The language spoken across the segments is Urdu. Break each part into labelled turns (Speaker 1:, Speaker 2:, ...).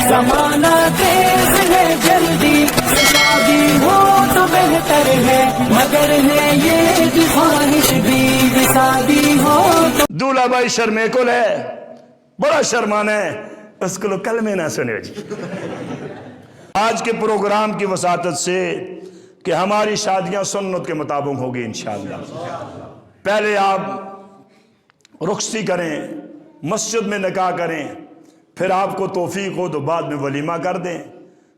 Speaker 1: زمانہ تیز ہے جلدی شادی ہو تو بہتر ہے مگر ہے یہ بھی خواہش بھی شادی ہو تو
Speaker 2: دولہا بھائی شرمے کل ہے، بڑا شرمانا ہے، اس کو لوگ کلمے نہ سنے جی۔ آج کے پروگرام کی وساطت سے کہ ہماری شادیاں سنت کے مطابق ہوگی انشاءاللہ۔ پہلے آپ رخصتی کریں، مسجد میں نکاح کریں، پھر آپ کو توفیق ہو تو بعد میں ولیمہ کر دیں،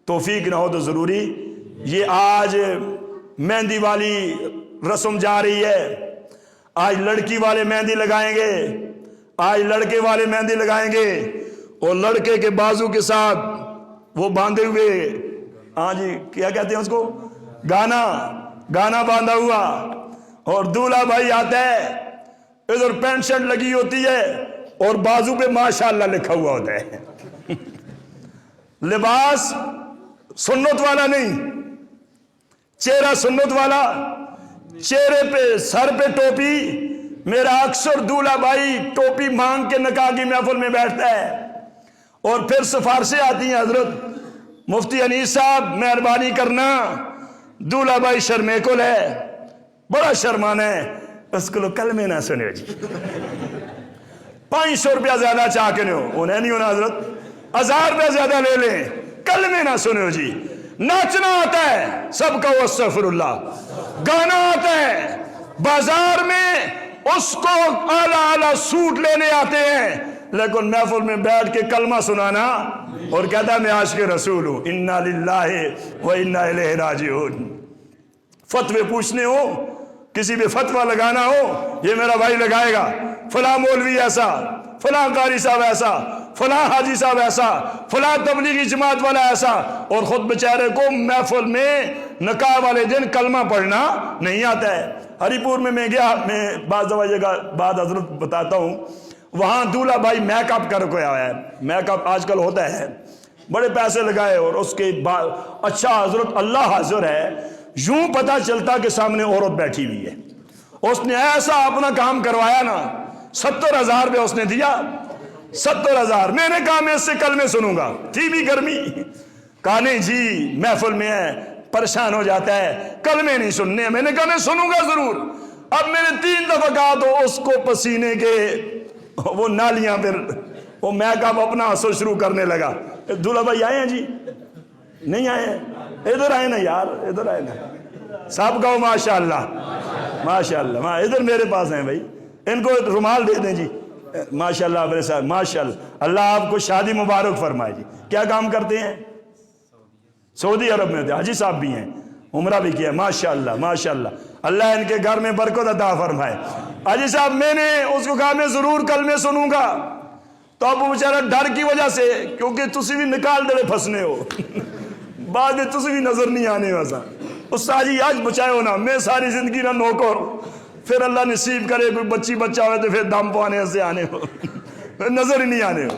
Speaker 2: توفیق نہ ہو تو ضروری یہ آج مہندی والی رسم جا رہی ہے، آج لڑکی والے مہندی لگائیں گے، آج لڑکے والے مہندی لگائیں گے، اور لڑکے کے بازو کے ساتھ وہ باندھے ہوئے، ہاں جی کیا کہتے ہیں اس کو، گانا باندھا ہوا، اور دولہا بھائی آتا ہے، ادھر پینٹ شرٹ لگی ہوتی ہے اور بازو پہ ماشاءاللہ لکھا ہوا ہوتا ہے۔ لباس سنت والا نہیں، چہرہ سنت والا، چہرے پہ سر پہ ٹوپی۔ میرا اکثر دولہا بھائی ٹوپی مانگ کے نکاح کی محفل میں بیٹھتا ہے، اور پھر سفارشیں آتی ہیں، حضرت مفتی انیس صاحب مہربانی کرنا، دولہا بھائی شرمے کل ہے، بڑا شرمانا ہے، اس کو لوگ کلمے نہ سنے جی۔ 500 روپیہ زیادہ چاہ کے نہیں ہو، انہیں نہیں ہونا حضرت، 1000 روپیہ زیادہ لے لیں، کلمے نہ سنے جی۔ ناچنا آتا ہے سب کا استغفر اللہ، گانا آتا ہے، بازار میں اس کو اعلیٰ اعلیٰ سوٹ لینے آتے ہیں، لیکن محفل میں بیٹھ کے کلمہ سنانا اور کہتا ہے میں عاشق رسول ہوں، انا للہ و انا الیہ راجعون۔ فتوے پوچھنے ہو، کسی بھی فتوہ لگانا ہو، یہ میرا بھائی لگائے گا، فلاں مولوی ایسا، فلاں قاری صاحب ایسا، فلاں حاجی صاحب ایسا، فلاں تبلیغی جماعت والا ایسا، اور خود بیچارے کو محفل میں نکاح والے دن کلمہ پڑھنا نہیں آتا ہے۔ ہری پور میں گیا، میں بعض جگہ بعد حضرت بتاتا ہوں، وہاں دولہا بھائی میک اپ کر کے آیا ہے، میک اپ آج کل ہوتا ہے، بڑے پیسے لگائے، اور اس کے بعد اچھا حضرت اللہ حاضر ہے، یوں پتہ چلتا کہ سامنے عورت بیٹھی ہوئی ہے، اس نے ایسا اپنا کام کروایا نا، 70,000 روپے اس نے دیا، 70,000۔ میں نے کہا میں اس سے کلمے سنوں گا، تھی بھی گرمی، کہا نہیں جی محفل میں ہے، پریشان ہو جاتا ہے، کلمے نہیں سننے۔ میں نے کہا میں سنوں گا ضرور۔ اب میں نے 3 دفعہ کہا تو اس کو پسینے کے وہ نالیاں، پھر وہ میک اپ اپنا اثر شروع کرنے لگا۔ دولہا بھائی آئے ہیں جی؟ نہیں آئے ہیں؟ ادھر آئے نا یار، ادھر آئے نا، صاحب کہو ماشاءاللہ ماشاءاللہ، ادھر میرے پاس ہیں بھائی، ان کو رومال دے دیں جی، ماشاءاللہ اپنے ساتھ، ماشاءاللہ، اللہ آپ کو شادی مبارک فرمائے جی۔ کیا کام کرتے ہیں؟ سعودی عرب میں ہوتے ہیں، حاجی صاحب بھی ہیں، عمرہ بھی کیا، ماشاءاللہ ماشاءاللہ، اللہ ان کے گھر میں برکت عطا فرمائے۔ حاجی صاحب میں نے اس کو کہا میں ضرور کلمے سنوں گا، تو اب وہ بیچارہ ڈر کی وجہ سے، کیونکہ تسی بھی نکال دڑے پھسنے ہو، بعد میں تسی بھی نظر نہیں آنے ویسا، استاد جی آج بچائے ہو نا، میں ساری زندگی نہ نوکر، پھر اللہ نصیب کرے کوئی بچی بچہ ہوئے تو پھر دم پوانے سے آنے ہو، نظر ہی نہیں آنے ہو۔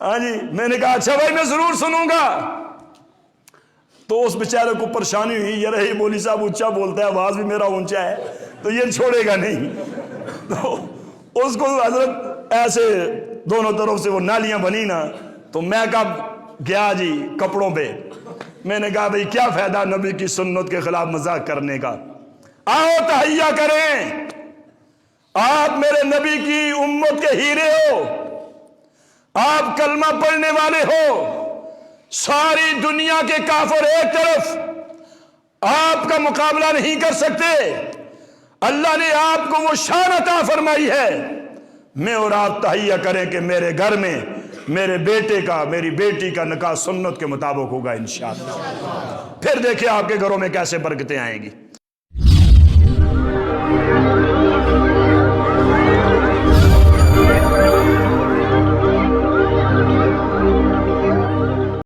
Speaker 2: ہاں جی میں نے کہا اچھا بھائی میں ضرور سنوں گا۔ تو اس بیچارے کو پریشانی ہوئی، یار یہ مولوی صاحب اونچا بولتا ہے، آواز بھی میرا اونچا ہے تو یہ چھوڑے گا نہیں، تو اس کو حضرت ایسے دونوں طرف سے وہ نالیاں بنی نا، تو میں کب گیا جی کپڑوں پہ، میں نے کہا بھئی کیا فائدہ نبی کی سنت کے خلاف مذاق کرنے کا، آؤ تحیہ کریں، آپ میرے نبی کی امت کے ہیرے ہو، آپ کلمہ پڑھنے والے ہو، ساری دنیا کے کافر ایک طرف، آپ کا مقابلہ نہیں کر سکتے، اللہ نے آپ کو وہ شان عطا فرمائی ہے، میں اور آپ تحیہ کریں کہ میرے گھر میں میرے بیٹے کا میری بیٹی کا نکاح سنت کے مطابق ہوگا انشاءاللہ، پھر دیکھیں آپ کے گھروں میں کیسے برکتیں آئیں گی۔